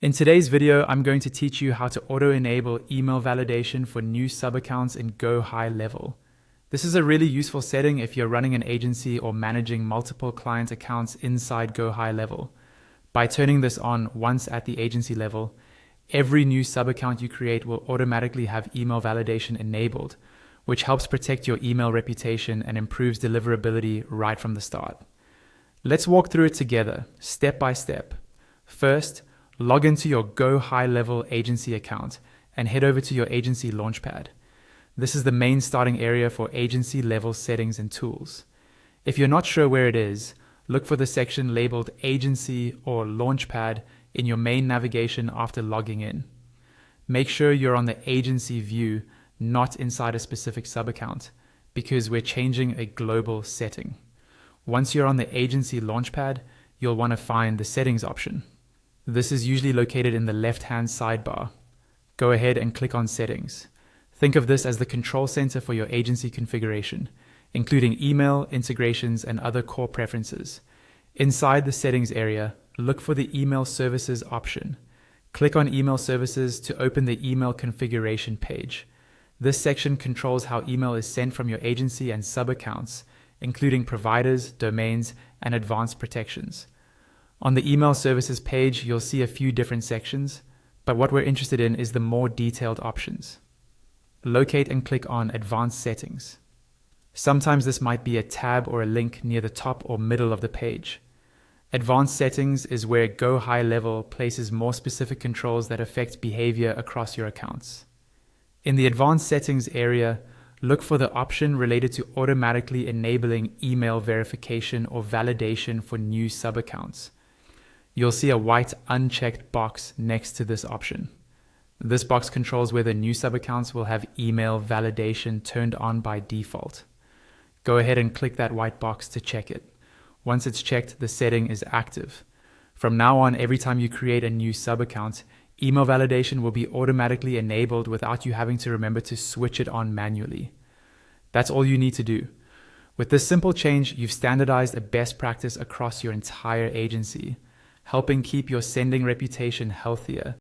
In today's video, I'm going to teach you how to auto-enable email validation for new sub-accounts in GoHighLevel. This is a really useful setting if you're running an agency or managing multiple client accounts inside GoHighLevel. By turning this on once at the agency level, every new sub-account you create will automatically have email validation enabled, which helps protect your email reputation and improves deliverability right from the start. Let's walk through it together, step by step. First, log into your GoHighLevel agency account and head over to your agency launchpad. This is the main starting area for agency level settings and tools. If you're not sure where it is, look for the section labeled Agency or Launchpad in your main navigation after logging in. Make sure you're on the agency view, not inside a specific sub-account, because we're changing a global setting. Once you're on the agency launchpad, you'll want to find the settings option. This is usually located in the left-hand sidebar. Go ahead and click on Settings. Think of this as the control center for your agency configuration, including email, integrations, and other core preferences. Inside the Settings area, look for the Email Services option. Click on Email Services to open the email configuration page. This section controls how email is sent from your agency and sub-accounts, including providers, domains, and advanced protections. On the Email Services page, you'll see a few different sections, but what we're interested in is the more detailed options. Locate and click on Advanced Settings. Sometimes this might be a tab or a link near the top or middle of the page. Advanced Settings is where GoHighLevel places more specific controls that affect behavior across your accounts. In the Advanced Settings area, look for the option related to automatically enabling email verification or validation for new sub-accounts. You'll see a white unchecked box next to this option. This box controls whether new sub-accounts will have email validation turned on by default. Go ahead and click that white box to check it. Once it's checked, the setting is active. From now on, every time you create a new sub-account, email validation will be automatically enabled without you having to remember to switch it on manually. That's all you need to do. With this simple change, you've standardized a best practice across your entire agency, helping keep your sending reputation healthier